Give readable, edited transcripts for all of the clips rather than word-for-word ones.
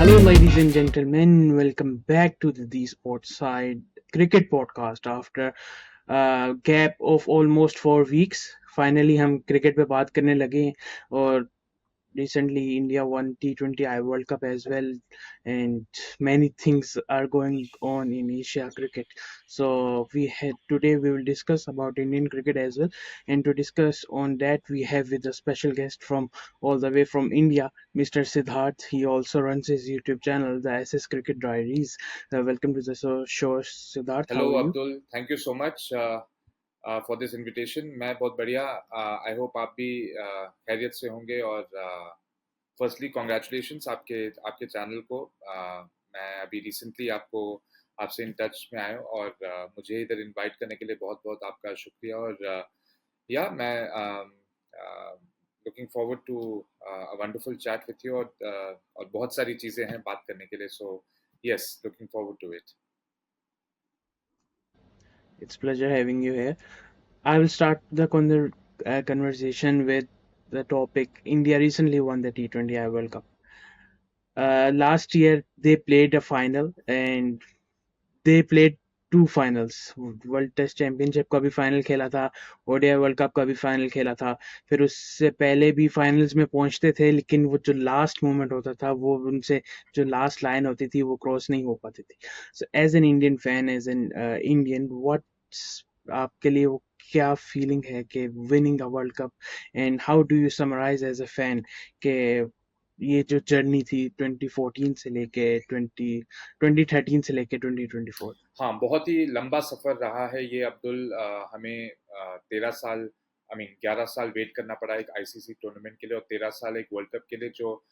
ladies and gentlemen. Welcome back to the Sports Side Cricket Podcast. After a gap of almost 4 weeks, finally हम cricket पे बात करने लगे हैं और recently India won T20I World Cup as well, and many things are going on in Asia cricket. So today we will discuss about Indian cricket as well, and to discuss on that we have with a special guest from all the way from India, Mr. Siddharth. He also runs his YouTube channel, the SS Cricket Diaries. Welcome to the show, Siddharth. How hello are you? Abdul, thank you so much for this invitation. मैं बहुत बढ़िया। I hope आप भी खैरियत से होंगे। और firstly congratulations आपके आपके चैनल को। मैं अभी रिसेंटली आपसे इन टच में आया हूँ और मुझे इधर इनवाइट करने के लिए बहुत बहुत आपका शुक्रिया। और या मैं looking forward to a wonderful chat with you. और बहुत सारी चीज़ें हैं बात करने के लिए। So yes, looking forward to it. It's pleasure having you here. I will start the conversation with the topic. India recently won the T20I World Cup. Last year they played a final and they played two finals. World test championship का भी final खेला था, ODI world cup का भी final खेला था। फिर उससे पहले भी फाइनल्स में पहुंचते थे, लेकिन वो जो लास्ट मोमेंट होता था वो उनसे जो लास्ट लाइन होती थी वो क्रॉस नहीं हो पाती थी। So as an Indian fan, as an Indian, what आपके लिए वो क्या फीलिंग है कि winning the World Cup, and how do you summarise as a fan के ये जो जर्नी थी 2014 से लेके 2013 से लेके 2024? हाँ, बहुत ही लंबा सफ़र रहा है ये अब्दुल। हमें 13 साल, आई मीन 11 साल वेट करना पड़ा एक आईसीसी टूर्नामेंट के लिए, और 13 साल एक वर्ल्ड कप के लिए। जो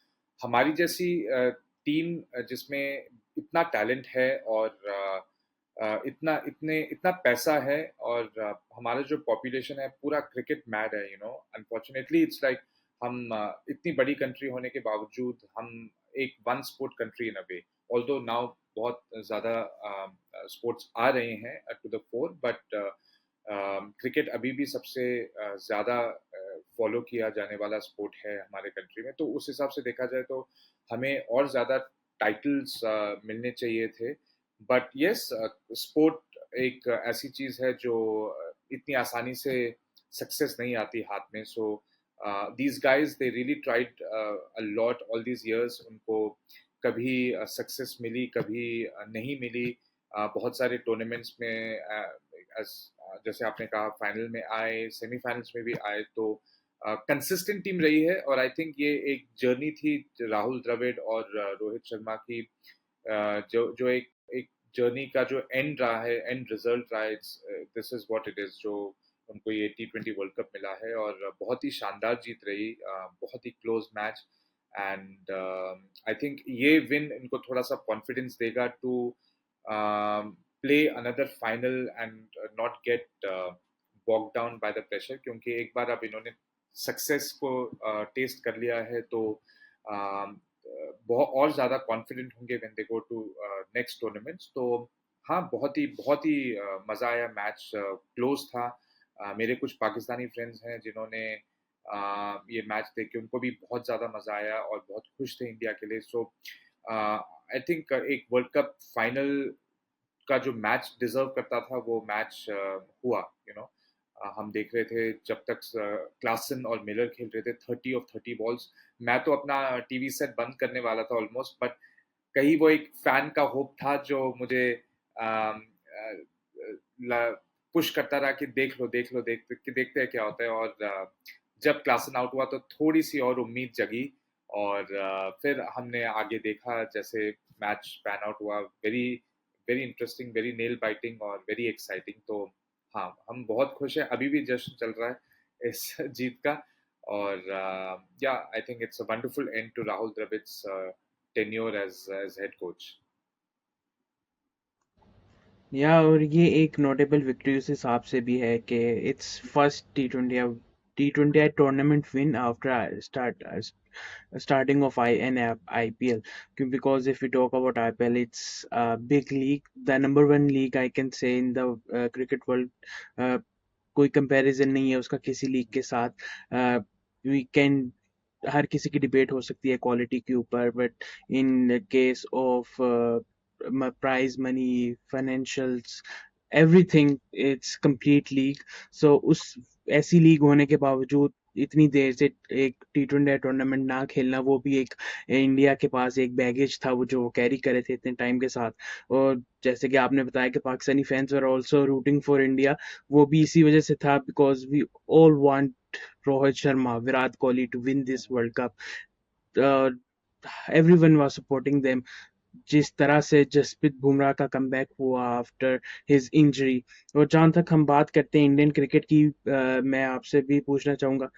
हमारी जैसी टीम जिसमें इतना टैलेंट है और इतना पैसा है, और हमारा जो पॉपुलेशन है पूरा क्रिकेट मैड है। अनफॉर्चुनेटली इट्स लाइक हम इतनी बड़ी कंट्री होने के बावजूद हम एक one sport country in a way. Although now बहुत ज़्यादा स्पोर्ट्स आ रहे हैं to the fore, but cricket अभी भी सबसे ज़्यादा फॉलो किया जाने वाला स्पोर्ट है हमारे कंट्री में। तो उस हिसाब से देखा जाए तो हमें और ज़्यादा टाइटल्स मिलने चाहिए थे। बट यस, स्पोर्ट एक ऐसी चीज़ है जो इतनी आसानी से सक्सेस नहीं आती हाथ में। सो these guys they really tried a lot all these years। उनको कभी सक्सेस मिली, कभी नहीं मिली। बहुत सारे टूर्नामेंट्स में जैसे आपने कहा फाइनल में आए, सेमीफाइनल्स में भी आए। तो कंसिस्टेंट टीम रही है, और आई थिंक ये एक जर्नी थी राहुल द्रविड़ और रोहित शर्मा की। जो एक एक जर्नी का जो एंड रहा है, एंड रिजल्ट रहा है, this is what it is. जो उनको ये T20 वर्ल्ड कप मिला है, और बहुत ही शानदार जीत रही, बहुत ही close match. And I think ये विन इनको थोड़ा सा कॉन्फिडेंस देगा to play another final and not get bog down by the pressure. क्योंकि एक बार अब इन्होंने सक्सेस को टेस्ट कर लिया है, तो बहुत और ज़्यादा कॉन्फिडेंट होंगे when they go to next tournaments. तो हाँ, बहुत ही मज़ा आया। मैच क्लोज था। मेरे कुछ पाकिस्तानी फ्रेंड्स हैं जिन्होंने ये मैच देख के उनको भी बहुत ज़्यादा मज़ा आया और बहुत खुश थे इंडिया के लिए। सो आई थिंक एक वर्ल्ड कप फाइनल का जो मैच डिजर्व करता था वो मैच हुआ। हम देख रहे थे जब तक क्लासन और मिलर खेल रहे थे 30 ऑफ 30 बॉल्स। मैं तो अपना टीवी सेट बंद करने वाला था ऑलमोस्ट, बट कहीं वो एक फैन का होप था जो मुझे पुश करता रहा कि देखते हैं क्या होता है। और जब क्लासन आउट हुआ तो थोड़ी सी और उम्मीद जगी, और फिर हमने आगे देखा जैसे मैच पैन आउट हुआ। Very very interesting, very nail biting और वेरी एक्साइटिंग। तो हाँ, हम बहुत खुश हैं। अभी भी जश्न चल रहा है इस जीत का। और या I think it's a wonderful end to Rahul Dravid's tenure as head coach. या और ये एक नोटेबल विक्ट्री उस हिसाब से भी है कि it's first T twenty tournament win after starting of IPL. Because if we talk about IPL, it's a big league, the number one league I can say in the cricket world. कोई comparison नहीं है उसका किसी league के साथ. We can हर किसी की debate हो सकती है क्वालिटी के ऊपर, but in case of prize money, financials, everything, it's complete league. So उस ऐसी लीग होने के बावजूद इतनी देर से एक T20 टूर्नामेंट ना खेलना, वो भी एक इंडिया के पास एक बैगेज था वो जो वो कैरी करे थे इतने टाइम के साथ. और जैसे कि आपने बताया कि Pakistani fans were also rooting for India, वो भी इसी वजह से था because we all want Rohit Sharma, Virat Kohli to win this World Cup. Uh, everyone was supporting them. जिस तरह से जसप्रीत बुमराह का कमबैक हुआ आफ्टर हिज इंजरी, और जहां तक हम बात करते हैं इंडियन क्रिकेट की, मैं आपसे भी पूछना चाहूंगा.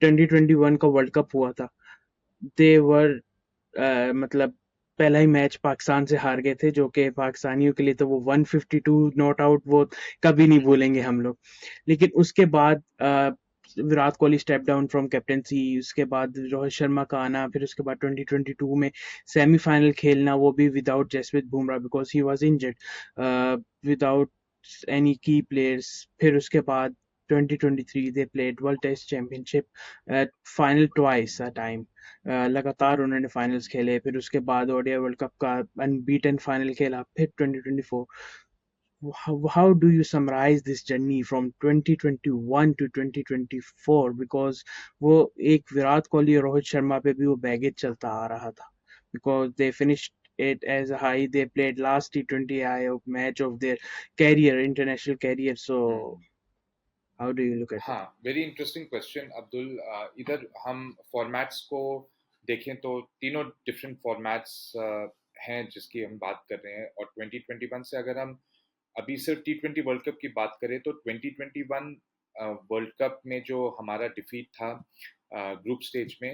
2021 का वर्ल्ड कप हुआ था. दे वर मतलब पहला ही मैच पाकिस्तान से हार गए थे, जो कि पाकिस्तानियों के लिए तो वो 152 नॉट आउट वो कभी नहीं भूलेंगे हम लोग. लेकिन उसके बाद Virat Kohli step down from captaincy, उसके बाद रोहित शर्मा का आना, फिर उसके बाद 2022 में सेमीफाइनल खेलना, वो भी without Jasprit Bumrah because he was injured, without any key players. फिर उसके बाद 2023 they played World Test Championship at final twice a time. लगातार उन्होंने फाइनल्स खेले, फिर उसके बाद ओडीआई वर्ल्ड कप का अनबीटन फाइनल खेला, फिर 2024. How do you summarize this journey from 2021 to 2024? Because वो एक विराट कोहली और रोहित शर्मा पे भी वो बैगेज चलता आ रहा था, because they finished it as a high. They played last T20I of match of their career, international career. So hmm. how do you look at it? हाँ, वेरी इंटरेस्टिंग क्वेश्चन अब्दुल. इधर हम फॉर्मेट्स को देखें तो तीनों डिफरेंट फॉर्मेट्स हैं जिसकी हम बात कर रहे हैं. और 2021 से अगर हम अभी सिर्फ T20 वर्ल्ड कप की बात करें तो 2021 वर्ल्ड कप में जो हमारा डिफीट था ग्रुप स्टेज में,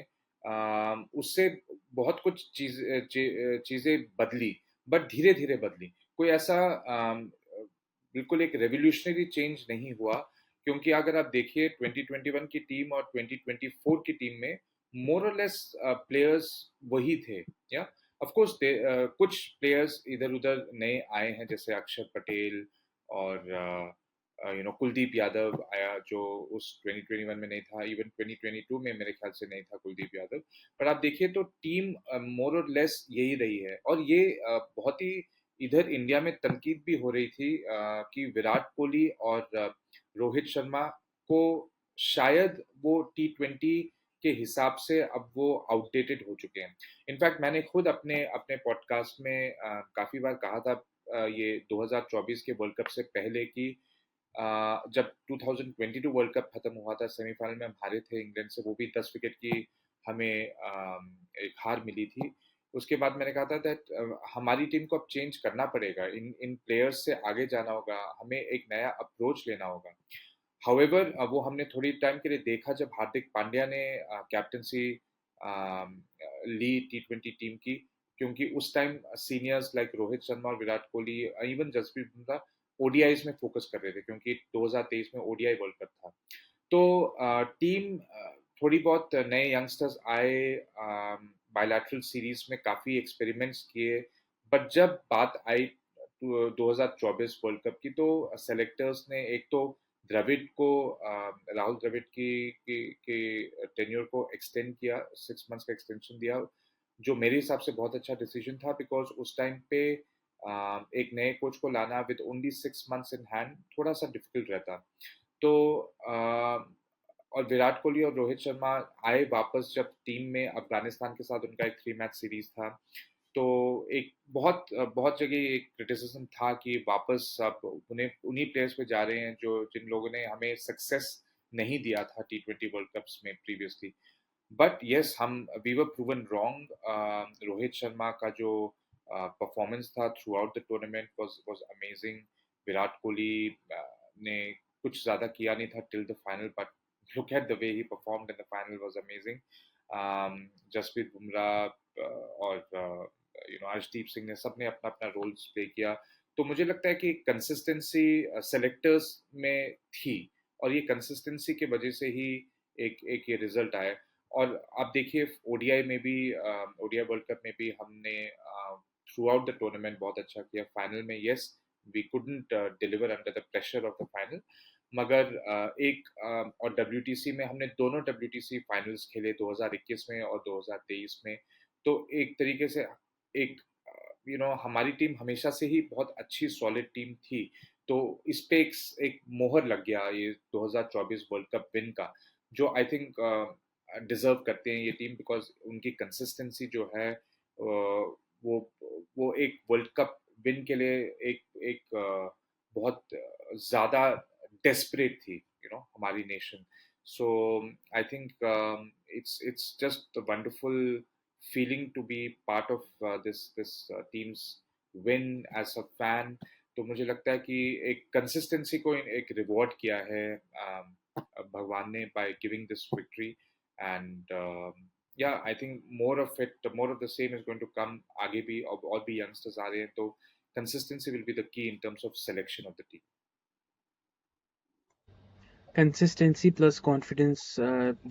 उससे बहुत कुछ चीज़ें बदली, बट धीरे धीरे बदली. कोई ऐसा बिल्कुल एक रेवोल्यूशनरी चेंज नहीं हुआ, क्योंकि अगर आप देखिए 2021 की टीम और 2024 की टीम में मोर और लेस प्लेयर्स वही थे. या ऑफ कोर्स कुछ प्लेयर्स इधर उधर नए आए हैं, जैसे अक्षर पटेल और कुलदीप यादव आया जो उस 2021 में नहीं था. इवन 2022 में मेरे ख्याल से नहीं था कुलदीप यादव. पर आप देखिए तो टीम मोर और लेस यही रही है. और ये बहुत ही इधर इंडिया में तनकीद भी हो रही थी कि विराट कोहली और रोहित शर्मा को शायद वो T20 के हिसाब से अब वो आउटडेटेड हो चुके हैं. इनफैक्ट मैंने खुद अपने अपने पॉडकास्ट में काफी बार कहा था ये 2024 के वर्ल्ड कप से पहले कि जब 2022 वर्ल्ड कप खत्म हुआ था, सेमीफाइनल में हम हारे थे इंग्लैंड से, वो भी 10 विकेट की हमें एक हार मिली थी. उसके बाद मैंने कहा था दैट हमारी टीम को अब चेंज करना पड़ेगा, इन इन प्लेयर्स से आगे जाना होगा, हमें एक नया अप्रोच लेना होगा. हाउएवर वो हमने थोड़ी टाइम के लिए देखा जब हार्दिक पांड्या ने कैप्टनसी ली T20 टीम की, क्योंकि उस time seniors like Rohit Sharma और विराट कोहली, इवन जसप्रीत बुमराह ओडीआईज में फोकस कर रहे थे, क्योंकि 2023 में ओडीआई वर्ल्ड कप था. तो टीम थोड़ी बहुत नए यंगस्टर्स आए, बायलैटरल सीरीज में काफ़ी एक्सपेरिमेंट्स किए. बट जब बात आई 2024 वर्ल्ड कप की, तो सेलेक्टर्स ने एक तो द्रविड को राहुल द्रविड की टेन्योर को एक्सटेंड किया, 6 मंथ्स का एक्सटेंशन दिया, जो मेरे हिसाब से बहुत अच्छा डिसीजन था. बिकॉज उस टाइम पे एक नए कोच को लाना with only 6 months in hand थोड़ा सा डिफिकल्ट रहता. तो और विराट कोहली और रोहित शर्मा आए वापस जब टीम में, अफगानिस्तान के साथ उनका एक 3 मैच सीरीज था. तो एक बहुत बहुत जगह एक क्रिटिसिज्म था कि वापस अब उन्हें उन्हीं प्लेयर्स पे जा रहे हैं जो जिन लोगों ने हमें सक्सेस नहीं दिया था T20 वर्ल्ड कप्स में प्रीवियसली. बट यस, हम we were proven wrong. Rohit Sharma का जो परफॉर्मेंस था throughout the tournament was amazing. Virat Kohli ने कुछ ज़्यादा किया नहीं था till the final, but look at the way he performed in the final was amazing. Jasprit Bumrah और अर्शदीप सिंह ने सबने अपना अपना रोल प्ले किया. तो मुझे लगता है कि कंसिस्टेंसी सेलेक्टर्स में थी, और ये कंसिस्टेंसी के वजह से ही एक एक ये रिजल्ट आया. और आप देखिए ओडीआई में भी, ओडीआई वर्ल्ड कप में भी हमने थ्रू आउट द टूर्नामेंट बहुत अच्छा किया. फाइनल में yes we couldn't deliver under the pressure of the final, मगर और डब्ल्यूटीसी में हमने दोनों डब्ल्यूटीसी फाइनल्स खेले 2021 में और 2023 में। तो एक तरीके से एक हमारी टीम हमेशा से ही बहुत अच्छी सॉलिड टीम थी। तो इस पे एक मोहर लग गया ये 2024 वर्ल्ड कप विन का, जो आई थिंक डिजर्व करते हैं ये टीम, बिकॉज उनकी कंसिस्टेंसी जो है वो वो एक वर्ल्ड कप विन के लिए एक एक बहुत ज्यादा डेस्परेट थी हमारी nation. So I think it's just a wonderful feeling to be part of this team's win as a fan। तो मुझे लगता है कि एक कंसिस्टेंसी को एक रिवॉर्ड किया है भगवान ने by giving this victory। and yeah, I think more of the same is going to come आगे भी, और भी youngsters आ रहे हैं, तो consistency will be the key in terms of selection of the team। Consistency plus confidence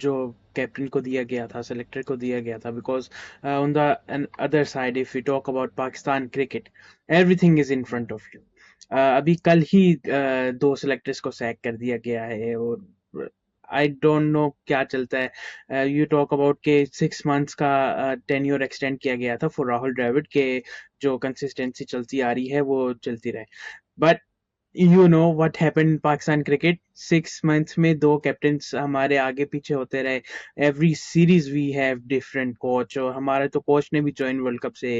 जो captain को दिया गया था, सेलेक्टर को दिया गया था, because on the other side if you talk about Pakistan cricket, everything is in front of you. अभी कल ही दो सेलेक्टर्स को सैक कर दिया गया है, और आई डोंट नो क्या चलता है। यू टॉक अबाउट के 6 मंथ्स का टेन्योर एक्सटेंड किया गया था फॉर राहुल द्रविड़ के, जो कंसिस्टेंसी चलती आ रही है वो चलती रहे। But you know what happened in Pakistan cricket, 6 months में दो कैप्टन्स हमारे आगे पीछे होते रहे। Every series we have different coach, और हमारे तो कोच ने भी ज्वाइन वर्ल्ड कप से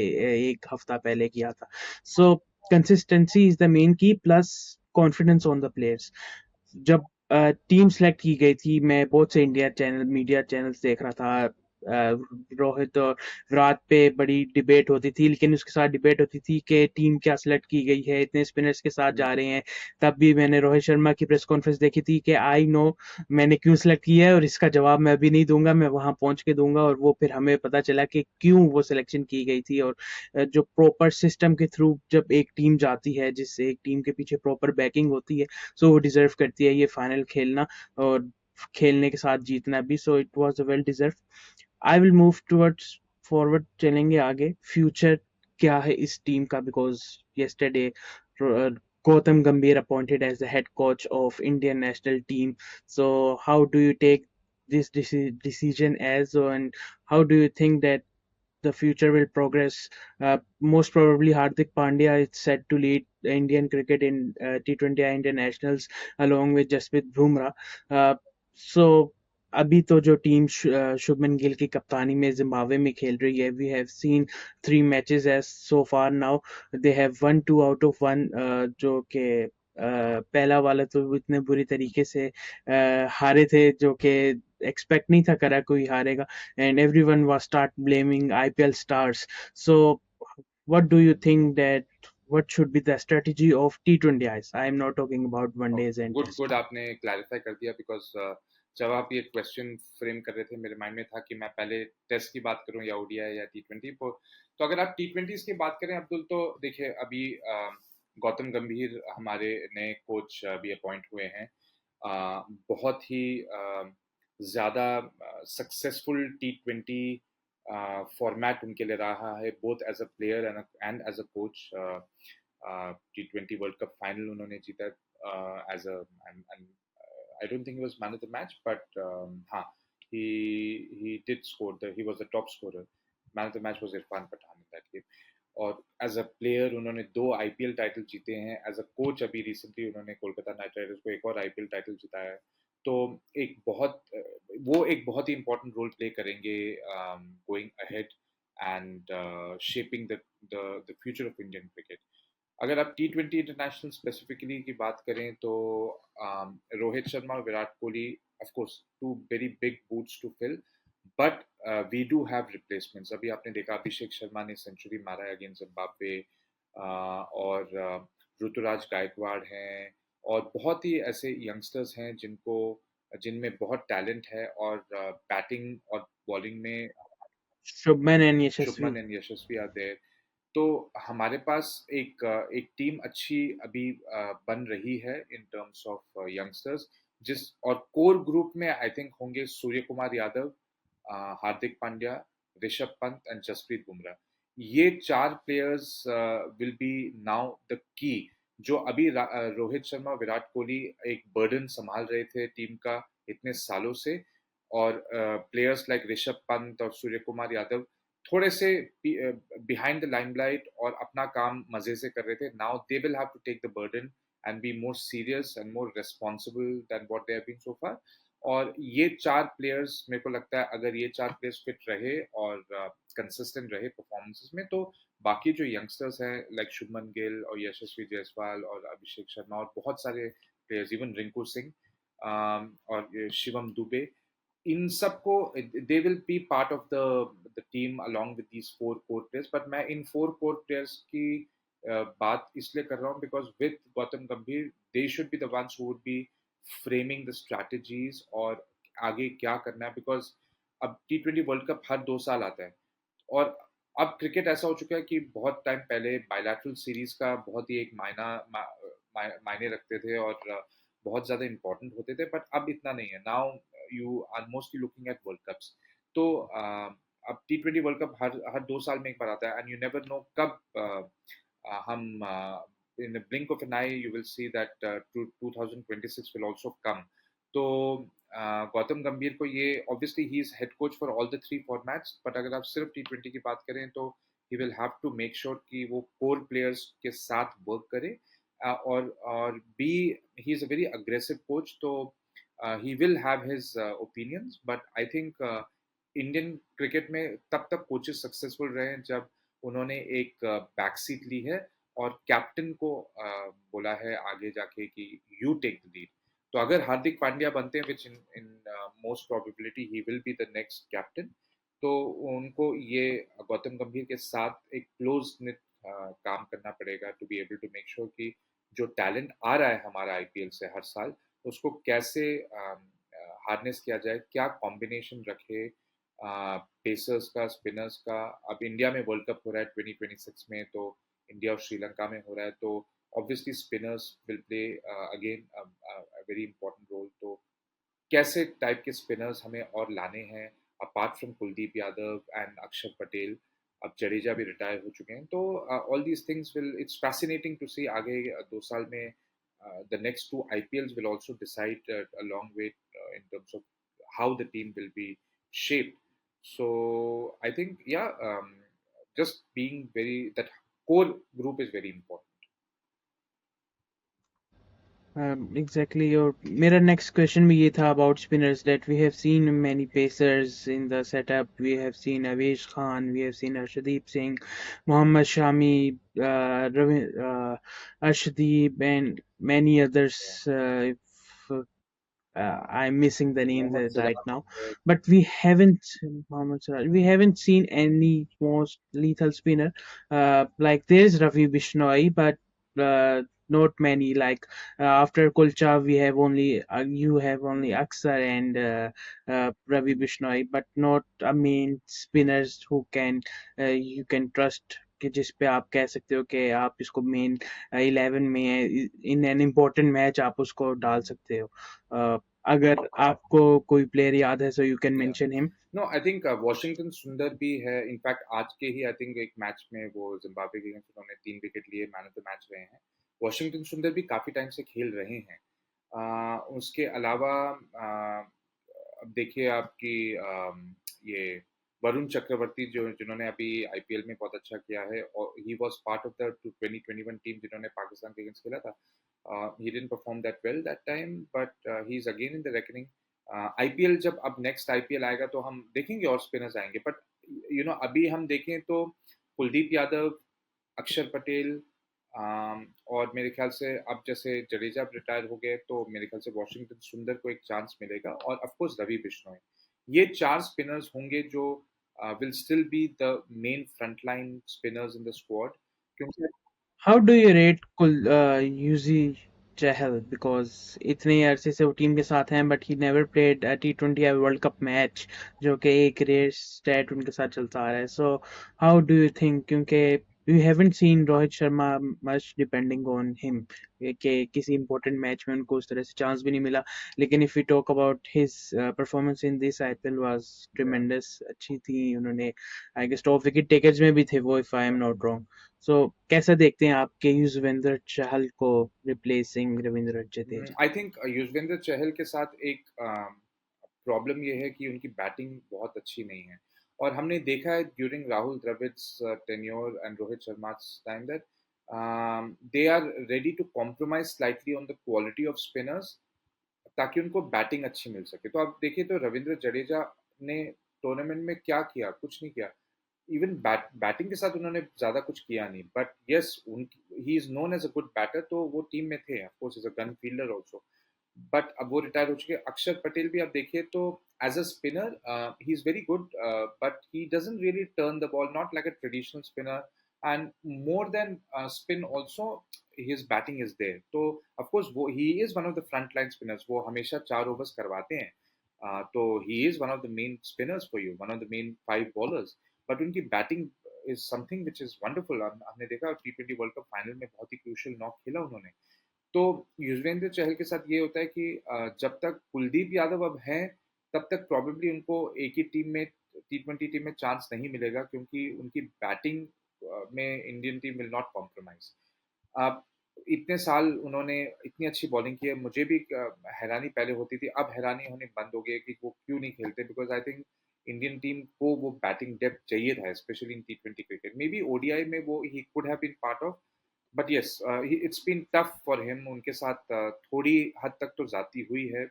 एक हफ्ता पहले किया था। So consistency is the main key, plus confidence on the players. जब टीम सेलेक्ट की गई थी, मैं बहुत से इंडिया चैनल मीडिया चैनल्स देख रहा था। रोहित और विराट पे बड़ी डिबेट होती थी, लेकिन उसके साथ डिबेट होती थी कि टीम क्या सिलेक्ट की गई है, इतने स्पिनर्स के साथ जा रहे हैं। तब भी मैंने रोहित शर्मा की प्रेस कॉन्फ्रेंस देखी थी कि आई नो मैंने क्यों सिलेक्ट किया है, और इसका जवाब मैं अभी नहीं दूंगा, मैं वहां पहुंच के दूंगा। और वो फिर हमें पता चला कि क्यों वो सिलेक्शन की गई थी। और जो प्रॉपर सिस्टम के थ्रू जब एक टीम जाती है, जिससे एक टीम के पीछे प्रॉपर बैकिंग होती है, सो वो डिजर्व करती है ये फाइनल खेलना, और खेलने के साथ जीतना भी। So it was a well deserve. I will move towards forward, चलेंगे आगे। फ्यूचर क्या है इस टीम का, because yesterday Gautam Gambhir appointed as the head coach of Indian national team. So how do you take this decision as, and how do you think that the future will progress? Most probably, Hardik Pandya is set to lead Indian cricket in T20 internationals along with Jasprit Bumrah. Uh, so अभी तो जो team Shubman Gill की कप्तानी में Zimbabwe में खेल रही है, we have seen 3 matches as so far now. They have won 2 out of 1, जो कि पहला वाला तो इतने बुरी तरीके से हारे थे, जो कि एक्सपेक्ट नहीं था करा कोई हारेगा, and everyone was start blaming IPL stars. So what do you think that what should be the strategy of T20Is? I am not talking about one days and good test. Good, आपने clarify कर दिया, because जब आप ये question frame कर रहे थे मेरे माइंड में था कि मैं पहले टेस्ट की बात करूं या ओडीआई या टी20 को। तो अगर आप टी20 की बात करें अब्दुल, तो देखिए अभी गौतम गंभीर हमारे नए कोच अभी अपॉइंट हुए हैं। बहुत ही ज़्यादा सक्सेसफुल टी20 फॉर्मेट उनके लिए रहा है, both as a player and as a coach. टी20 वर्ल्ड कप फाइनल उन्होंने जीता as a, and I don't think he was man of the match, but he did score. He was the top scorer. Man of the match was Irfan Pathan in that game। और as a player उन्होंने 2 IPL title जीते हैं। As a coach अभी recently उन्होंने Kolkata night Riders को एक और IPL title जिताया है। तो वो एक बहुत ही इंपॉर्टेंट रोल प्ले करेंगे going ahead and shaping the future of Indian cricket. अगर आप टी20 इंटरनेशनल स्पेसिफिकली की बात करें तो रोहित शर्मा और Virat Kohli of course two very big boots to fill, but we do have replacements. अभी आपने देखा अभिषेक शर्मा ने सेंचुरी मारा है अगेंस्ट जिम्बाब्वे, और ऋतुराज गायकवाड़ हैं, और बहुत ही ऐसे यंगस्टर्स हैं जिनमें बहुत टैलेंट है, और बैटिंग और बॉलिंग में Shubman and Yashasvi. Shubman and Yashasvi are there. तो हमारे पास एक टीम अच्छी अभी बन रही है इन टर्म्स ऑफ यंगस्टर्स। जिस और कोर ग्रुप में आई थिंक होंगे सूर्य कुमार यादव, हार्दिक पांड्या, ऋषभ पंत एंड जसप्रीत बुमराह। ये 4 players will be now the key जो अभी रोहित शर्मा, विराट कोहली एक बर्डन संभाल रहे थे टीम का इतने सालों से, और प्लेयर्स लाइक ऋषभ पंत और सूर्य कुमार यादव थोड़े से बिहाइंड द लाइमलाइट और अपना काम मजे से कर रहे थे. Now they will have to take the burden and be more serious and more responsible than what they have been so far. और ये चार प्लेयर्स, मेरे को लगता है अगर ये चार प्लेयर्स फिट रहे और कंसिस्टेंट रहे परफॉर्मेंसेस में, तो बाकी जो यंगस्टर्स हैं लाइक शुभमन गिल और यशस्वी जायसवाल और अभिषेक शर्मा और बहुत सारे प्लेयर्स, इवन रिंकू सिंह और ये शिवम दुबे, इन सबको they will be part of the team along with these four core players. But मैं इन फोर कोर प्लेयर्स की बात इसलिए कर रहा हूँ बिकॉज विद गौतम गंभीर they should be the ones who would be framing the strategies और आगे क्या करना है. बिकॉज अब T20 वर्ल्ड कप हर 2 साल आता है, और अब क्रिकेट ऐसा हो चुका है कि बहुत टाइम पहले बायलैटरल सीरीज का बहुत ही एक मायने रखते थे और बहुत ज़्यादा इंपॉर्टेंट होते थे, बट अब इतना नहीं है. Now you are mostly looking at world cups. तो अब T20 वर्ल्ड कप हर हर 2 साल में एक बार आता है, एंड यू नेवर नो कब हम in the blink of an eye you will see that 2026 will also come. तो गौतम गंभीर को ये obviously he is head coach for all the 3 formats, but अगर आप सिर्फ T20 की बात करें तो he will have to make sure कि वो कोर प्लेयर्स के साथ वर्क करे. और be he is a very aggressive coach, तो he will have his opinions, but I think Indian cricket में तब तक कोचेस सक्सेसफुल रहे हैं जब उन्होंने एक बैक सीट ली है और कैप्टन को बोला है आगे जाके कि यू टेक द लीड. तो अगर हार्दिक पांड्या बनते हैं, which in in most probability he will be the next captain, तो उनको ये गौतम गंभीर के साथ एक क्लोज निट काम करना पड़ेगा to be able to make sure कि जो टैलेंट आ रहा है हमारा आईपीएल से हर साल, उसको कैसे हार्नेस किया जाए, क्या कॉम्बिनेशन रखे पेसर्स का, स्पिनर्स का. अब इंडिया में वर्ल्ड कप हो रहा है 2026 में, तो इंडिया और श्रीलंका में हो रहा है, तो obviously spinners will play again very important role. तो कैसे टाइप के स्पिनर्स हमें और लाने हैं apart from Kuldeep Yadav and Axar Patel. अब जडेजा भी रिटायर हो चुके हैं, तो all these things will, it's fascinating to see आगे 2 साल में the next two IPLs will also decide along with in terms of how the team will be shaped. So I think, yeah, just being very, that core group is very important. Exactly. Your मेरा next question भी ये था about spinners, that we have seen many pacers in the setup. We have seen Avesh Khan, we have seen Arshdeep Singh, Mohammad Shami, Arshdeep, and many others. If I'm missing the names Mohammad right Siraj, now, but we haven't Mohammad Siraj, we haven't seen any most lethal spinner. Like there's Ravi Bishnoi, but not many. Like after Kulcha, we have only you have only Aksar and Ravi Bishnoi, but not main spinners who can you can trust. कि जिस पे आप कह सकते हो कि आप इसको मेन 11 में इन एन इम्पोर्टेंट मैच आप उसको डाल सकते हो. अगर आपको कोई प्लेयर याद है, so you can yeah. Mention him. No, I think Washington सुंदर भी है. इनफैक्ट आज के ही आई थिंक एक मैच में वो जिम्बाब्वे के अगेंस्ट उन्होंने 3 विकेट लिए, मैन ऑफ द मैच रहे हैं. वॉशिंगटन सुंदर भी काफी टाइम से खेल रहे हैं. उसके अलावा अब देखिए आपकी ये वरुण चक्रवर्ती जो जिन्होंने अभी आईपीएल में बहुत अच्छा किया है, और he was part of the 2021 team जिन्होंने पाकिस्तान के अगेंस्ट खेला था. He didn't perform that well that time, but he is again in the reckoning. IPL जब अब नेक्स्ट आईपीएल आएगा तो हम देखेंगे और स्पिनर्स आएंगे, बट अभी हम देखें तो कुलदीप यादव, अक्षर पटेल, और मेरे ख्याल से अब जैसे जडेजा रिटायर हो गए, तो मेरे ख्याल से वॉशिंगटन सुंदर को एक चांस मिलेगा, और ऑफ कोर्स रवि बिश्नोई. ये चार स्पिनर्स होंगे जो will still be the main frontline spinners in the squad, क्योंकि how do you rate Yuzi Chahal, because इतने अरसे से वो टीम के साथ हैं, but he never played T20 या वर्ल्ड कप मैच, जो कि एक रेयर स्टैट उनके साथ चलता आ रहा है. So how do you think, क्योंकि We haven't seen Rohit Sharma much depending on him कि किसी important match में उनको उस तरह से chance भी नहीं मिला. लेकिन if we talk about his performance in this IPL was Yeah. tremendous. अच्छी थी. उन्होंने I guess top wicket takers में भी थे वो, if I am not wrong. So कैसा देखते हैं आपके युजवेंद्र चहल को replacing Ravindra Jadeja? I think Yuzvendra Chahal के साथ एक प्रॉब्लम ये है कि उनकी बैटिंग बहुत अच्छी नहीं है और हमने देखा है during Rahul Dravid's tenure and Rohit Sharma time that they are ready to compromise slightly on the quality of spinners ताकि उनको बैटिंग अच्छी मिल सके। तो आप देखिए तो रविंद्र जडेजा ने टूर्नामेंट में क्या किया, कुछ नहीं किया। इवन बैटिंग के साथ उन्होंने ज्यादा कुछ किया नहीं, but yes he is known as a good batter, तो वो टीम में थे, of course is a gun fielder also. But अब वो रिटायर हो चुके हैं। अक्षर पटेल भी आप देखिए तो as a spinner he is very good, but he doesn't really turn the ball, not like a traditional spinner, and more than spin also his batting is there. तो ऑफ कोर्स वो he is one of the front line spinners, वो हमेशा 4 overs करवाते हैं। तो he is one of the main spinners for you, one of the main 5 bowlers, but उनकी batting is something which is wonderful. हमने देखा T20 world cup final में बहुत ही क्रूशियल नॉक खेला उन्होंने। तो युजवेंद्र चहल के साथ ये होता है कि जब तक कुलदीप यादव अब हैं तब तक प्रॉबेबली उनको एक ही टीम में T20 टीम में चांस नहीं मिलेगा, क्योंकि उनकी बैटिंग में Indian team will not compromise. अब इतने साल उन्होंने इतनी अच्छी बॉलिंग की है, मुझे भी हैरानी पहले होती थी, अब हैरानी होनी बंद हो गई है कि वो क्यों नहीं खेलते, because I think Indian team को वो बैटिंग डेप्थ चाहिए था, specially in T20 cricket. Maybe ODI में वो he could have been part of, but yes it's been tough for him. उनके साथ थोड़ी हद तक तो जाती हुई है,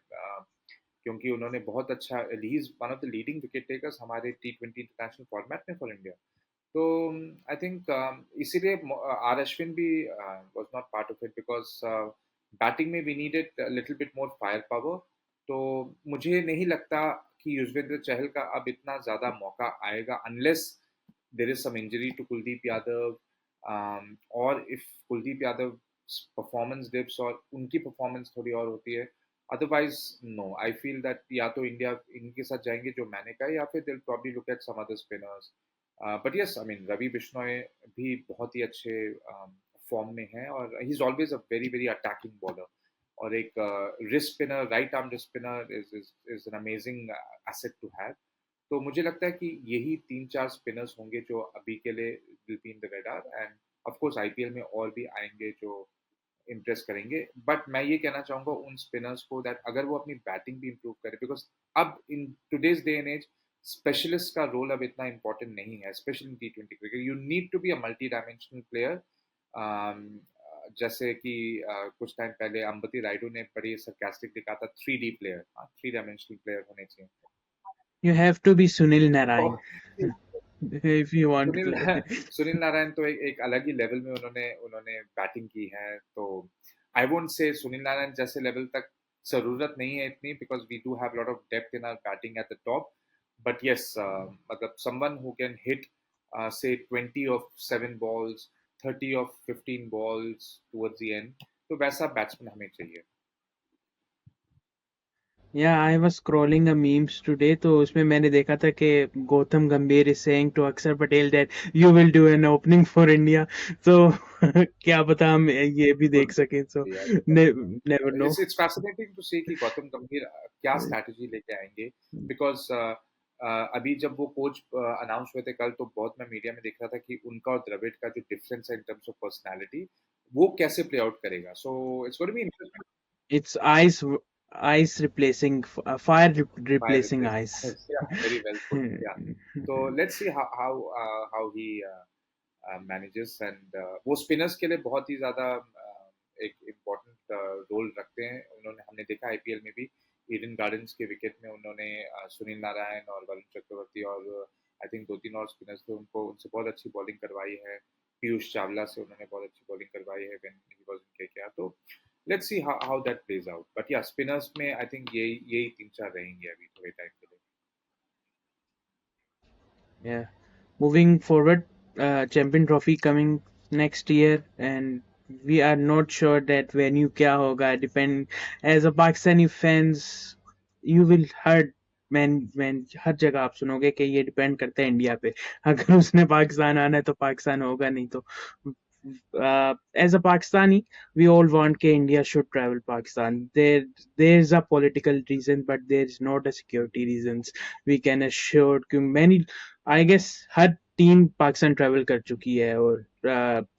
क्योंकि उन्होंने बहुत अच्छा, he is one of the leading wicket takers हमारे T20 इंटरनेशनल फॉर्मेट में फॉर इंडिया। तो आई थिंक इसीलिए आर अश्विन भी was not part of it, because batting में we needed little bit more fire power. तो मुझे नहीं लगता कि युजवेंद्र चहल का अब इतना ज़्यादा मौका आएगा, unless there is some injury to Kuldeep Yadav, और if Kuldeep Yadav performance dips और उनकी परफॉर्मेंस थोड़ी और होती है। Otherwise no, I feel that या तो इंडिया इनके साथ जाएंगे जो मैंने कहा, या फिर they'll probably look at some other spinners. But yes, I mean Ravi Bishnoi भी बहुत ही अच्छे फॉर्म में है, और he is always a very very attacking bowler, और एक wrist spinner, right arm wrist spinner is is is an amazing asset to have. तो मुझे लगता है कि यही 3-4 स्पिनर्स होंगे जो अभी के लिए will be in the radar, end of course IPL में और भी आएंगे जो इम्प्रेस करेंगे। बट मैं ये कहना चाहूंगा उन स्पिनर्स को दैट अगर वो अपनी बैटिंग भी इम्प्रूव करे, बिकॉज अब in today's day and age specialist का रोल अब इतना इंपॉर्टेंट नहीं है, specially in T20 cricket. You need to be a multi dimensional player. जैसे कि कुछ टाइम पहले अंबती रायडू ने बड़ी सरकास्टिक लिखा था, 3D प्लेयर, 3 डायमेंशनल प्लेयर होने चाहिए। You have to be Sunil Narine oh, if you want to Sunil play. Sunil Narayan तो एक अलग ही लेवल में उन्होंने उन्होंने बैटिंग की है। तो I won't say Sunil Narayan जैसे लेवल तक जरूरत नहीं है इतनी, because we do have lot of depth in our batting at the top. But yes, मतलब someone who can hit say 20 of 7 balls, 30 of 15 balls towards the end, तो वैसा batsman हमें चाहिए। Yeah, I was scrolling a memes today, तो उसमें मैंने देखा था कि गौतम गंभीर is saying to अक्षर Patel that you will do an opening for India. So क्या पता हम ये भी देख सकें. So never know. It's it's fascinating to see कि गौतम गंभीर क्या स्ट्रैटेजी लेके आएंगे, बिकॉज अभी जब वो कोच अनाउंस हुए थे कल, तो बहुत मैं मीडिया में देख रहा था कि उनका और द्रविड़ का जो डिफरेंस है इन टर्म्स ऑफ पर्सनालिटी, वो कैसे प्ले आउट करेगा। So it's going to be interesting. It's ice replacing fire Fire replacing replacement. ice. Yeah, very well put. Yeah. So let's see how he manages, and वो spinners के लिए बहुत ही ज़्यादा एक important role रखते हैं। उन्होंने, हमने देखा आईपीएल में भी ईडन गार्डन्स के विकेट में उन्होंने सुनील नारायण और वरुण चक्रवर्ती और आई थिंक 2-3 और स्पिनर्स थे, उनको उनसे बहुत अच्छी बॉलिंग करवाई है। पीयूष चावला से उन्होंने बहुत अच्छी बॉलिंग करवाई है when he was in KKR. तो let's see how that plays out, but या स्पिनर्स में आई थिंक यही यही 3-4 रहेंगे अभी थोड़े टाइम के लिए। Yeah. Moving forward, Champion Trophy coming next year, and we are not sure that venue क्या होगा. Depend as a Pakistani fans, you will hurt. मैं हर जगह आप सुनोगे कि ये डिपेंड करता है इंडिया पे। अगर उसने पाकिस्तान आना है तो पाकिस्तान होगा, नहीं तो as a Pakistani we all want कि India should travel Pakistan. There is a political reason, but there is not a security reasons. We can assure कि many, I guess her team Pakistan travel कर चुकी है, और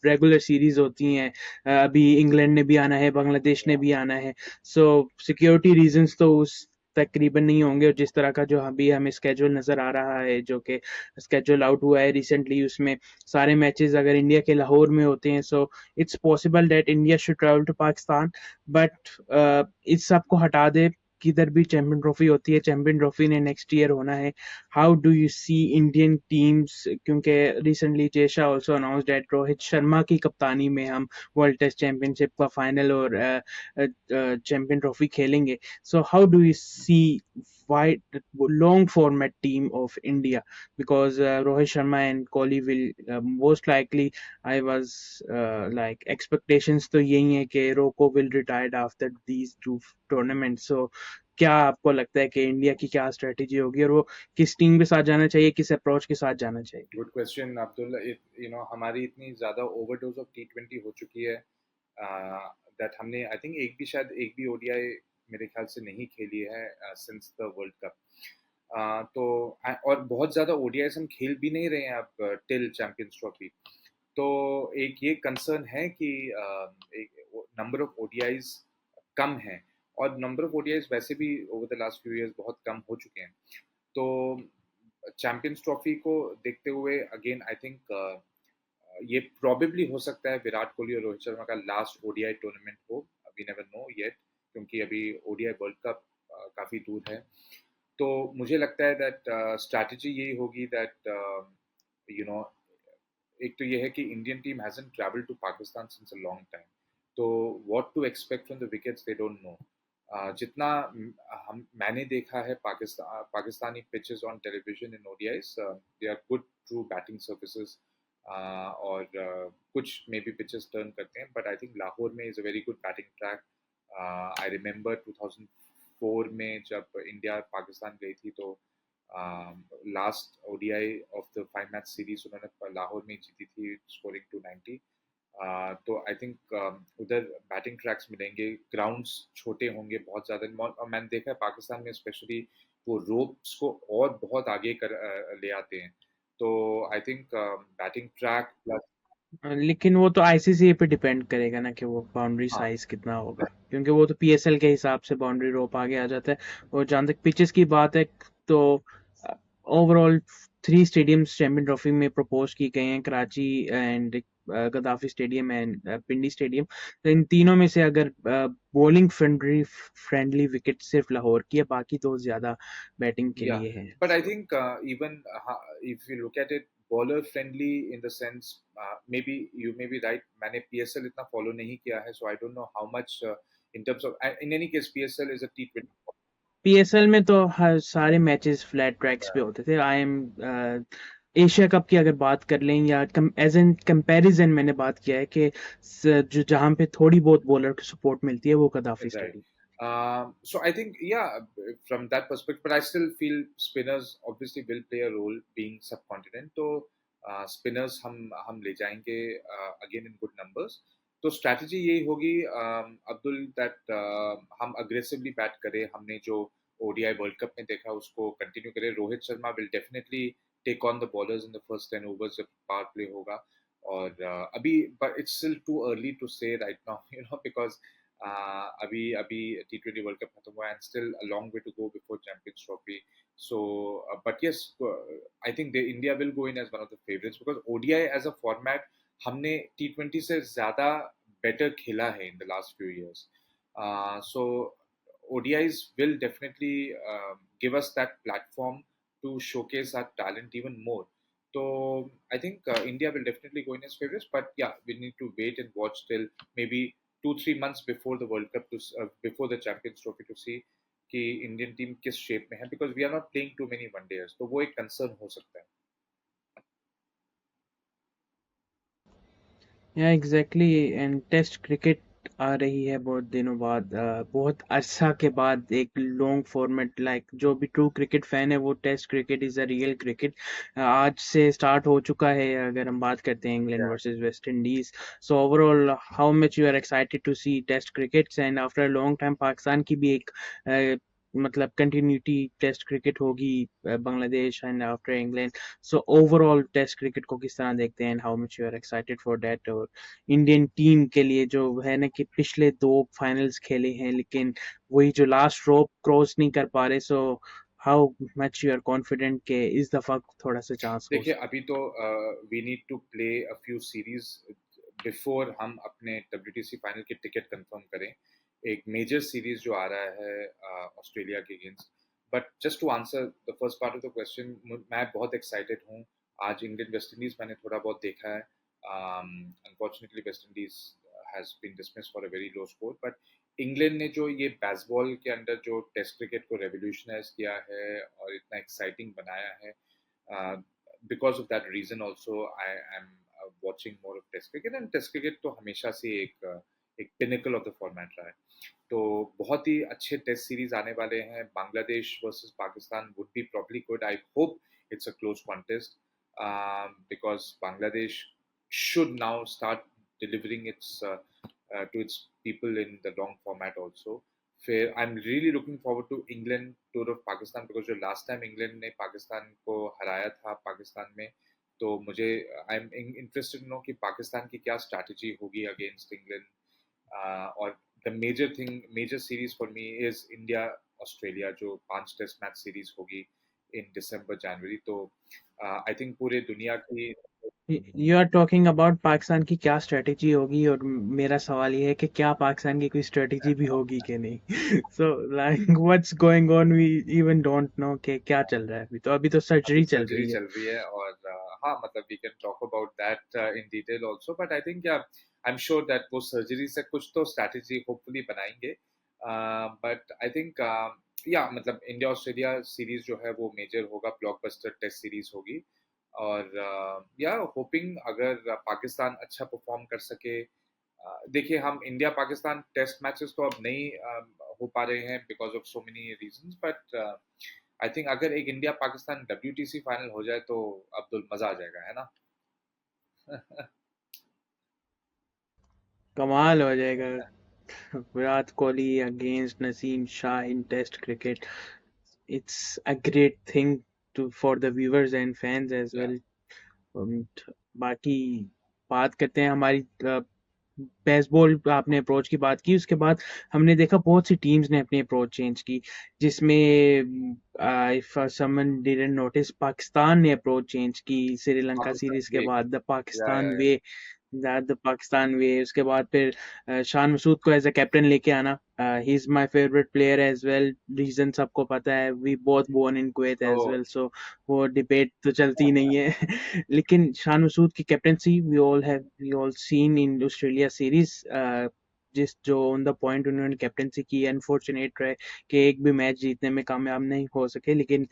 रेगुलर सीरीज होती हैं। अभी England ने भी आना है, बांग्लादेश ने भी आना है। सो सिक्योरिटी रीजंस तो उस तकरीबन नहीं होंगे, और जिस तरह का जो अभी हमें स्केड्यूल नजर आ रहा है, जो कि स्केड्यूल आउट हुआ है रिसेंटली, उसमें सारे मैचेस अगर इंडिया के लाहौर में होते हैं, so it's possible that India should travel to Pakistan. But इस सब को हटा दे, किधर भी चैंपियन ट्रॉफी होती है, चैंपियन ट्रॉफी ने नेक्स्ट ईयर होना है। How do you see Indian teams, क्योंकि recently Jay Shah also announce that Rohit Sharma की कप्तानी में हम वर्ल्ड टेस्ट चैंपियनशिप का फाइनल और चैंपियन ट्रॉफी खेलेंगे। So how do you see why the long format team of India? Because Rohit Sharma and Kohli will most likely, I was like expectations तो यही है कि Rocco will retire after these two tournaments. So क्या आपको लगता है कि India की क्या स्ट्रेटेजी होगी, और वो किस टीम के साथ जाना चाहिए, किस अप्रोच के साथ जाना चाहिए? Good question Abdul. हमारी इतनी ज़्यादा ओवरडोज ऑफ T20 हो चुकी है दैट हमने आई थिंक एक भी ओडीआई मेरे ख्याल से नहीं खेली है सिंस द वर्ल्ड कप। तो और बहुत ज़्यादा ओडीआईस हम खेल भी नहीं रहे हैं अब टिल चैंपियंस ट्रॉफी। तो एक ये कंसर्न है कि नंबर ऑफ ओडीआईस कम है, और नंबर ऑफ ओडीआईस वैसे भी over the last few years बहुत कम हो चुके हैं। तो चैंपियंस ट्रॉफी को देखते हुए अगेन आई थिंक ये प्रोबेबली हो सकता है विराट कोहली और रोहित शर्मा का लास्ट ओडीआई टूर्नामेंट हो। वी नेवर नो येट, क्योंकि अभी ओडीआई वर्ल्ड कप काफ़ी दूर है। तो मुझे लगता है दैट स्ट्रैटेजी यही होगी दैट यू नो एक तो ये है कि Indian team hasn't travel to Pakistan since a long time. तो what to expect from the wickets they don't know. जितना हम मैंने देखा है Pakistani pitches on television in ODIs, they are good through batting services, और कुछ मे बी पिचेस टर्न करते हैं, बट आई थिंक लाहौर में is a very good batting track. I remember 2004 में जब इंडिया पाकिस्तान गई थी, तो last ODI of the 5 match series उन्होंने लाहौर में जीती थी स्कोरिंग 290। तो आई थिंक उधर बैटिंग ट्रैक्स मिलेंगे, ग्राउंड्स छोटे होंगे बहुत ज़्यादा, और मैंने देखा है पाकिस्तान में स्पेशली वो रोप्स को और बहुत आगे ले आते हैं। तो I think batting track plus. लेकिन वो तो आईसीसी पे डिपेंड करेगा ना, कि वो बाउंड्री हाँ, साइज कितना होगा, क्योंकि वो तो पीएसएल के हिसाब से बाउंड्री रोप आगे आ जाता है। और जहाँ तक पिचेस की बात है, तो ओवरऑल 3 स्टेडियम्स चैंपियन ट्रॉफी में प्रपोज की गए हैं, Karachi and Gaddafi stadium and Pindi stadium. तो इन तीनों में से अगर बॉलिंग फ्रेंडली विकेट सिर्फ लाहौर की है, बाकी तो ज्यादा बैटिंग के Yeah, लिए है। but I So, think even if you look at it, bowler friendly in the sense, maybe you may be right. मैंने PSL इतना follow नहीं किया है, so I don't know how much in terms of. In any case, PSL is a T20. PSL में तो हर सारे matches flat tracks पे होते थे। आई एम एशिया कप की अगर बात कर लें, या एज एन कंपैरिजन मैंने बात किया है कि जो जहाँ पे थोड़ी बहुत बॉलर की सपोर्ट मिलती है, वो कदाफी Right. Stadium. So I think, yeah, from that perspective, but I still feel spinners obviously will play a role being subcontinent. तो spinners हम ले जाएंगे again in good numbers. तो strategy यही होगी अब्दुल that हम aggressively bat करें। हमने जो ODI World Cup में देखा उसको continue करें। Rohit Sharma will definitely take on the bowlers in the first 10 overs जब power play होगा। और अभी but it's still too early to say right now, because अभी अभी T20 वर्ल्ड कप खत्म हुआ and still a long way to go before champions trophy. So but yes, I think India will go in as one of the favourites because ODI as a format हमने T20 से ज्यादा better खेला है in the last few years. So ODIs will definitely give us that platform to showcase our talent even more. So I think India will definitely go in as favorites, but yeah, we need to wait and watch till maybe 2-3 months before the World Cup to before the Champions Trophy to see कि Indian team किस shape में है, because we are not playing too many one days, तो वो एक concern हो सकता है। Yeah exactly, and test cricket आ रही है बहुत दिनों बाद, बहुत अरसा के बाद एक लॉन्ग फॉर्मेट। लाइक जो भी ट्रू क्रिकेट फैन है वो test cricket is a real cricket आज से स्टार्ट हो चुका है। अगर हम बात करते हैं England versus West Indies, so overall how much you are excited to see test crickets, and after a long time Pakistan की भी एक मतलब कंटिन्यूटी टेस्ट क्रिकेट होगी Bangladesh and after England. So overall test cricket को किस तरह देखते हैं, and how much you are excited for that Indian team के लिए, जो है ना कि पिछले दो फाइनल्स खेले हैं लेकिन वही जो लास्ट रोप क्रॉस नहीं कर पा रहे। So how much you are confident के इस दफा थोड़ा सा चांस हो देखिए सकता अभी तो we need to play a few series before हम अपने WTC फाइनल के टिकट कंफर्म करें। एक मेजर सीरीज जो आ रहा है ऑस्ट्रेलिया के against. But just to answer the first part of the question, मैं बहुत एक्साइटेड हूँ। आज इंग्लैंड वेस्ट इंडीज मैंने थोड़ा बहुत देखा है। Unfortunately West Indies has been dismissed for a very low score, but England ने जो ये बेसबॉल के अंदर जो टेस्ट क्रिकेट को रेवोल्यूशनाइज किया है और इतना एक्साइटिंग बनाया है, uh, because of that reason also I am watching more of test cricket. And test cricket तो हमेशा से एक पिनेकल ऑफ द फॉर्मेट रहा है। तो बहुत ही अच्छे टेस्ट सीरीज आने वाले हैं। Bangladesh versus Pakistan would be probably good. I hope it's a close contest because Bangladesh should now start delivering its to its people in the long format also. फिर I am really looking forward to England tour of Pakistan, because जो last time England ने पाकिस्तान को हराया था पाकिस्तान में, तो मुझे I am interested no कि पाकिस्तान की क्या स्ट्रैटेजी होगी अगेंस्ट इंग्लैंड। और the major thing, major series for me is India Australia, जो 5 टेस्ट मैच सीरीज होगी इन दिसंबर जनवरी। तो आई थिंक पूरे दुनिया की you are talking about Pakistan की क्या स्ट्रेटेजी होगी, और मेरा सवाल ये है कि क्या पाकिस्तान की कोई स्ट्रेटेजी भी होगी कि नहीं। So like what's going on, we even don't know कि क्या चल रहा है। अभी तो अभी सर्जरी चल सर्जरी रही है। चल रही है और हाँ मतलब we can talk about that in detail also, but I think I am sure that वो सर्जरी से कुछ तो स्ट्रैटेजी होपफुली बनाएंगे। बट आई थिंक या मतलब इंडिया ऑस्ट्रेलिया सीरीज जो है वो मेजर होगा, ब्लॉकबस्टर टेस्ट सीरीज होगी। और या होपिंग अगर पाकिस्तान अच्छा परफॉर्म कर सके। देखिए हम इंडिया पाकिस्तान टेस्ट मैचेस तो अब नहीं हो पा रहे हैं because of so many reasons, but I think अगर एक इंडिया पाकिस्तान WTC फाइनल हो जाए तो अब्दुल मजा आ जाएगा, है ना? कमाल हो जाएगा। Virat Kohli against Naseem Shah in test cricket, it's a great thing to for the viewers and fans as या well. बाकी बात करते हैं हमारी बेसबॉल। आपने अप्रोच की बात की, उसके बाद हमने देखा बहुत सी टीम्स ने अपनी अप्रोच चेंज की, जिसमें if someone didn't notice, Pakistan ने अप्रोच चेंज की श्रीलंका पाकिस्तान सीरीज के वे। बाद, द या पाकिस्तान वे, द पाकिस्तान वे। उसके बाद फिर शान मसूद को एज अ कैप्टन लेके आना, he is my favourite player as well. Reason सबको पता है, we both born in Kuwait ओ एज वेल, सो वो डिबेट तो चलती नहीं है। लेकिन शान मसूद की captaincy we all seen in Australia series, जिस जो ऑन द पॉइंट उन्होंने कैप्टनसी की, अनफॉर्चुनेट रहे कि एक भी मैच जीतने में कामयाब नहीं हो सके। लेकिन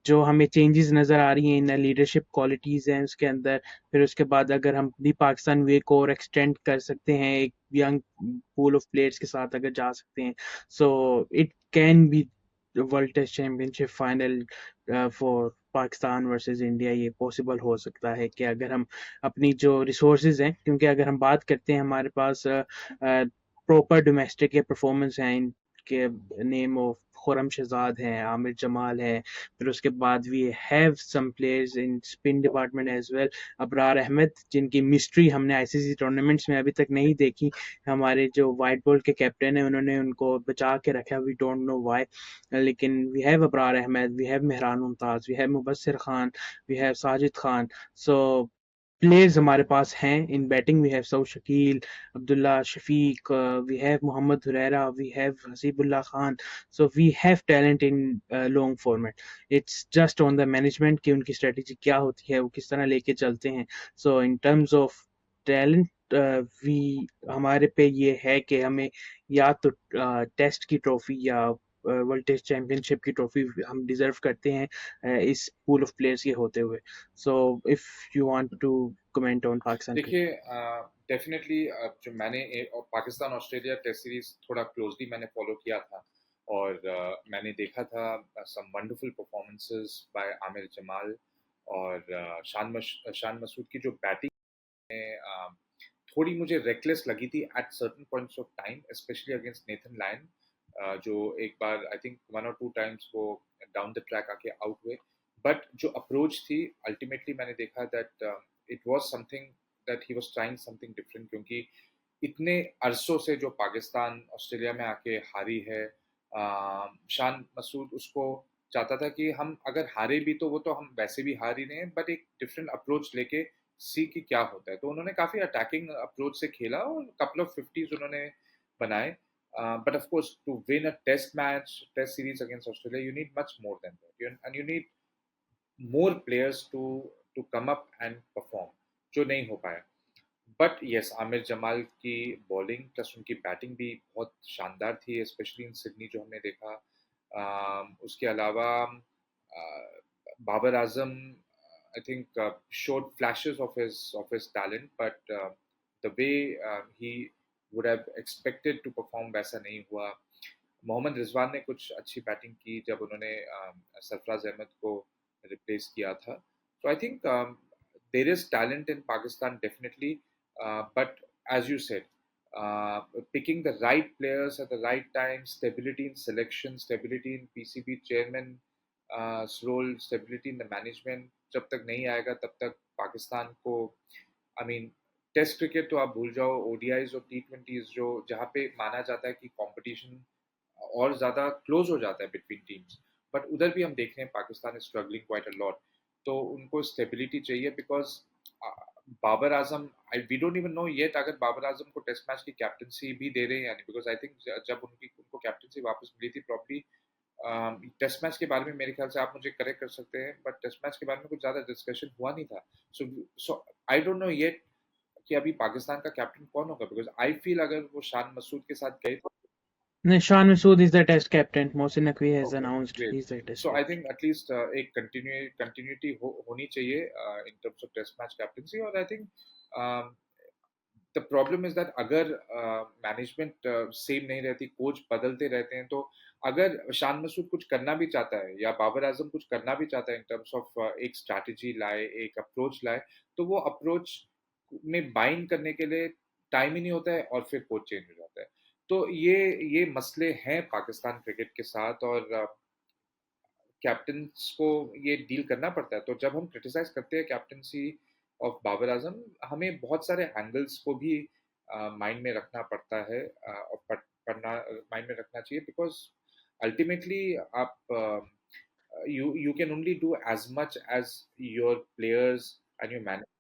जो हमें चेंजेस नजर आ रही हैं इन लीडरशिप क्वालिटीज हैं उसके अंदर। फिर उसके बाद अगर हम दी पाकिस्तान वे को और एक्सटेंड कर सकते हैं, एक यंग पूल ऑफ प्लेयर्स के साथ अगर जा सकते हैं, so it can be world test championship final for Pakistan versus India. ये पॉसिबल हो सकता है कि अगर हम अपनी जो रिसोर्सेज हैं, क्योंकि अगर हम बात करते हैं हमारे पास प्रॉपर डोमेस्टिक के परफॉर्मेंस हैं इनके, नेम ऑफ खुरम शहजाद हैं, आमिर जमाल हैं, फिर उसके बाद we have some players in spin department as well, Abrar Ahmed, जिनकी मिस्ट्री हमने आईसीसी टूर्नामेंट्स में अभी तक नहीं देखी। हमारे जो वाइट बॉल के कैप्टन है उन्होंने उनको बचा के रखा, वी डोंट नो व्हाई। लेकिन we have Abrar Ahmed, we have Mehran Mumtaz, we have Mubasir Khan, we have Sajid Khan. So players हमारे पास हैं in batting. We have Saud Shakeel, Abdullah Shafique, we have Mohammad Huraira, we have Haseebullah Khan. So we have talent in long format. It's just on the management कि उनकी strategy क्या होती है, वो किस तरह लेके चलते हैं। So in terms of talent, we हमारे पे ये है कि हमें या तो टेस्ट की ट्रॉफी या वर्ल्ड टेस्ट चैंपियनशिप की ट्रॉफी हम डिजर्व करते हैं इस पूल ऑफ प्लेयर्स के होते हुए। So if you want to comment on Pakistan cricket? देखिए डेफिनेटली जो मैंने पाकिस्तान ऑस्ट्रेलिया टेस्ट सीरीज थोड़ा क्लोजली मैंने फॉलो किया था और मैंने देखा था some wonderful performances by Aamir Jamal और शान मसूद की जो बैटिंग में थोड़ी मुझे रेकलेस लगी थी at certain points of time specially against Nathan Lyon जो एक बार आई थिंक 1 और 2 टाइम्स वो डाउन द ट्रैक आके आउट हुए बट जो अप्रोच थी अल्टीमेटली मैंने देखा that it was something that he was trying something different क्योंकि इतने अरसों से जो पाकिस्तान ऑस्ट्रेलिया में आके हारी है शान मसूद उसको चाहता था कि हम अगर हारे भी तो वो तो हम वैसे भी हार ही रहे हैं बट एक डिफरेंट अप्रोच लेके सी कि क्या होता है तो उन्होंने काफी अटैकिंग अप्रोच से खेला और कपल ऑफ फिफ्टीज उन्होंने बनाए but of course to win a test match test series against Australia you need much more than that and you need more players to come up and perform जो नहीं हो पाया but yes Aamir Jamal की bowling plus उनकी batting भी बहुत शानदार थी स्पेशली इन सिडनी जो हमने देखा उसके अलावा Babar Azam I think showed flashes of his talent but the way he would have expected to perform वैसा नहीं हुआ मोहम्मद रिजवान ने कुछ अच्छी बैटिंग की जब उन्होंने सरफराज अहमद को रिप्लेस किया था so I think there is talent in Pakistan definitely but as you said picking the right players at the right time stability in selection stability in PCB chairman role stability in the management जब तक नहीं आएगा तब तक पाकिस्तान को I mean test cricket तो आप भूल जाओ ओडीआईज और T20s जो जहाँ पे माना जाता है कि कंपटीशन और ज्यादा क्लोज हो जाता है बिटवीन टीम्स बट उधर भी हम देख रहे हैं Pakistan is struggling quite a lot तो उनको स्टेबिलिटी चाहिए because Babar Azam we don't even know yet अगर बाबर आजम को टेस्ट मैच की कैप्टनसी भी दे रहे हैं यानी बिकॉज आई थिंक जब उनको कैप्टनसी वापस मिली थी प्रॉब्ली टेस्ट मैच के बारे में मेरे ख्याल से आप मुझे करेक्ट कर सकते हैं बट टेस्ट मैच के बारे में कुछ ज्यादा डिस्कशन हुआ नहीं था सो सो आई डोंट नो येट कि अभी पाकिस्तान का कैप्टन कौन होगा बिकॉज आई फील अगर वो शान मसूद के साथ गए तो Nishan Masood is the test captain. Mohsin Naqvi has okay announced great he's the test so I captain. Think at least एक कंटिन्यूटी होनी चाहिए in terms of test match captaincy और I think the problem is that अगर management same नहीं रहती coach बदलते रहते हैं तो अगर शान मसूद कुछ करना भी चाहता है या बाबर आजम कुछ करना भी चाहता है इन टर्म्स ऑफ एक स्ट्रैटेजी लाए एक अप्रोच लाए तो वो अप्रोच में बाइंड करने के लिए टाइम ही नहीं होता है और फिर कोच चेंज हो जाता है तो ये मसले हैं पाकिस्तान क्रिकेट के साथ और कैप्टन्स को ये डील करना पड़ता है तो जब हम क्रिटिसाइज करते हैं कैप्टनसी ऑफ बाबर आजम हमें बहुत सारे एंगल्स को भी माइंड में रखना पड़ता है और पढ़ना माइंड में रखना चाहिए बिकॉज अल्टीमेटली आप you can only do as much as your players and your manager.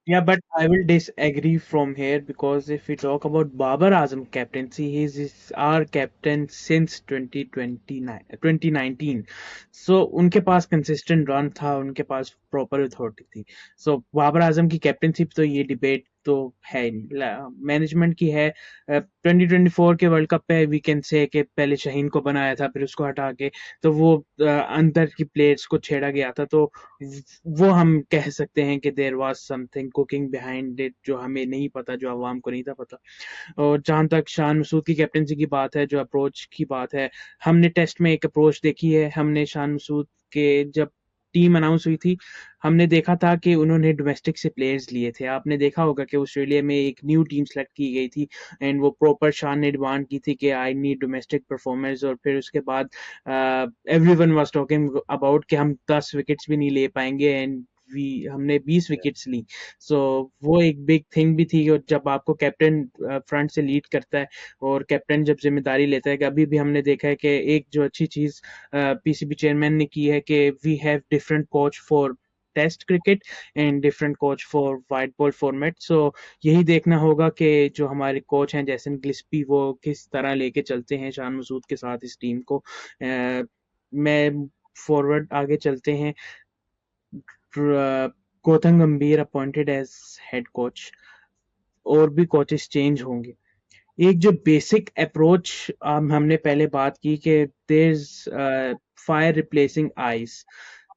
Yeah, but I will disagree from here because if we talk about Babar Azam captaincy, is our captain since 2029, 2019. So उनके पास consistent run था, उनके पास proper authority थी. So Babar Azam की captaincy तो ये debate तो है नहीं मैनेजमेंट की है 2024 के वर्ल्ड कप पे वी कैन से कि पहले शाहीन को बनाया था फिर उसको हटा के तो वो अंदर की प्लेयर्स को छेड़ा गया था तो वो हम कह सकते हैं कि there was something cooking behind it जो हमें नहीं पता जो अवाम को नहीं था पता और जहां तक शान मसूद की कैप्टनसी की बात है जो अप्रोच की बात है हमने टेस्ट में एक अप्रोच देखी है हमने शान मसूद के जब टीम अनाउंस हुई थी हमने देखा था कि उन्होंने डोमेस्टिक से प्लेयर्स लिए थे आपने देखा होगा कि ऑस्ट्रेलिया में एक न्यू टीम सेलेक्ट की गई थी एंड वो प्रॉपर शान ने डिमांड की थी कि आई नीड डोमेस्टिक परफॉर्मेंस और फिर उसके बाद एवरीवन वाज टॉकिंग अबाउट कि हम 10 विकेट्स भी नहीं ले पाएंगे एंड हमने 20 Yeah. विकेट्स ली सो वो एक बिग थिंग भी थी और जब आपको कैप्टन फ्रंट से लीड करता है और कैप्टन जब जिम्मेदारी लेता है कि अभी भी हमने देखा है कि एक जो अच्छी चीज पीसीबी चेयरमैन ने की है कि we have different coach for test cricket and different coach for white ball format so यही देखना होगा कि जो हमारे कोच हैं जैसन गिल्स्पी वो किस तरह लेके चलते हैं शान मसूद के साथ इस टीम को मैं फॉरवर्ड आगे चलते हैं गौतम गंभीर अपॉइंटेड एज हेड कोच और भी कोचेस चेंज होंगे एक जो बेसिक अप्रोच हमने पहले बात की कि there is fire replacing ice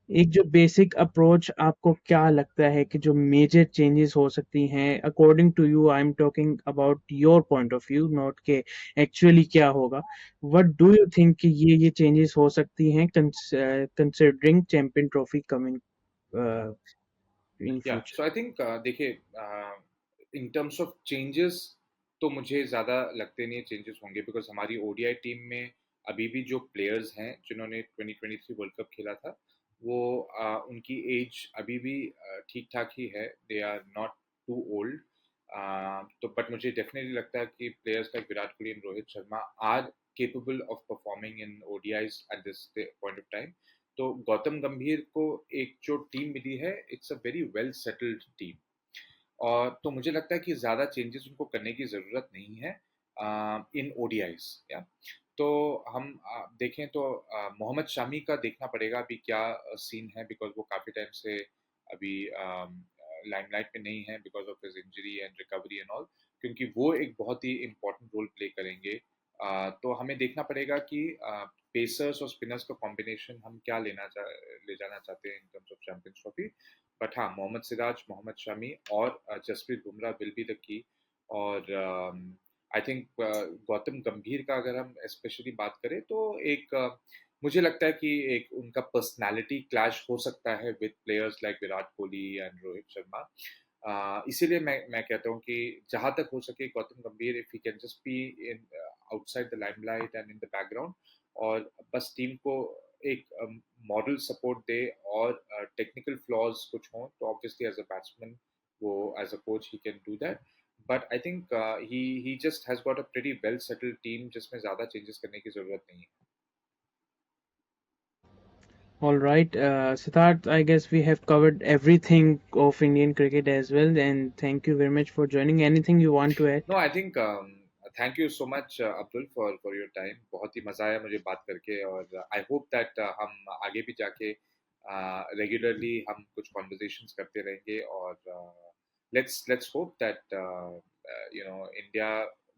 एक जो बेसिक अप्रोच आपको क्या लगता है कि जो मेजर चेंजेस हो सकती हैं according to you, I am talking about your point of view, not के एक्चुअली क्या होगा, व्हाट डू यू थिंक कि ये चेंजेस हो सकती हैं considering champion trophy coming in या फ्यूचर? सो आई थिंक देखिए, इन टर्म्स ऑफ चेंजेस तो मुझे ज़्यादा लगते नहीं चेंजेस होंगे, बिकॉज हमारी ओडीआई टीम में अभी भी जो प्लेयर्स हैं जिन्होंने 2023 वर्ल्ड कप खेला था, वो उनकी एज अभी भी ठीक ठाक ही है, they are not too old. तो बट मुझे डेफिनेटली लगता है कि players like Virat Kohli and Rohit Sharma are capable of performing in ODIs at this point of time. तो गौतम गंभीर को एक जो टीम मिली है, it's a very well settled team, और तो मुझे लगता है कि ज़्यादा चेंजेस उनको करने की ज़रूरत नहीं है इन ओडीआईज। या तो हम देखें तो मोहम्मद शामी का देखना पड़ेगा अभी क्या सीन है, बिकॉज वो काफ़ी टाइम से अभी लाइमलाइट में नहीं है because of his injury and recovery and all, क्योंकि वो एक बहुत ही इंपॉर्टेंट रोल प्ले करेंगे। तो हमें देखना पड़ेगा कि पेसर्स और स्पिनर्स का कॉम्बिनेशन हम क्या ले जाना चाहते हैं in terms of champions trophy. But हाँ, मोहम्मद सिराज, मोहम्मद शमी और Jasprit Bumrah will be the key. और आई थिंक गौतम गंभीर का अगर हम स्पेशली बात करें तो एक मुझे लगता है कि एक उनका पर्सनालिटी क्लैश हो सकता है with players like Virat Kohli and Rohit Sharma. इसीलिए मैं कहता हूँ कि जहाँ तक हो सके गौतम गंभीर, if he can just be in outside the limelight and in the background, और बस टीम को एक मॉडल सपोर्ट दे, और टेक्निकल फ्लॉज कुछ हों तो ऑब्वियसली एज अ बैट्समैन वो as a coach he can do that. But I think he just has got a pretty well settled team जिसमें ज़्यादा चेंजेस करने की ज़रूरत नहीं है। All right, Siddharth, I guess we have covered everything of Indian cricket as well, and thank you very much for joining. Anything you want to add? No I think thank you so much Abdul for your time, बहुत ही मज़ा आया मुझे बात करके, और I hope that हम आगे भी जाके रेगुलरली हम कुछ कॉन्वर्जेशंस करते रहेंगे, और let's hope that India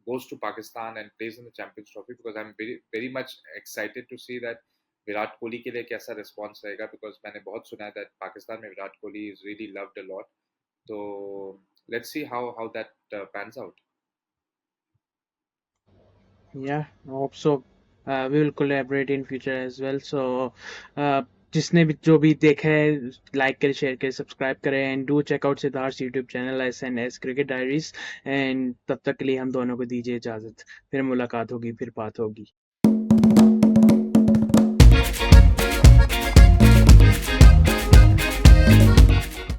goes to Pakistan and plays in the Champions Trophy, because I'm very much excited to see that Virat Kohli के लिए कैसा रिस्पॉन्स रहेगा, बिकॉज मैंने बहुत सुना है दैट पाकिस्तान में Virat Kohli is really loved a lot. तो let's see how that pans out. Yeah, I hope so. We will collaborate in future as well. So, uh, जिसने भी जो भी देखा है, लाइक करें, शेयर करें, सब्सक्राइब करें, and do check out Siddharth YouTube channel S cricket diaries. And तब तक के लिए हम दोनों को दीजिए इजाजत, फिर मुलाकात होगी, फिर बात होगी।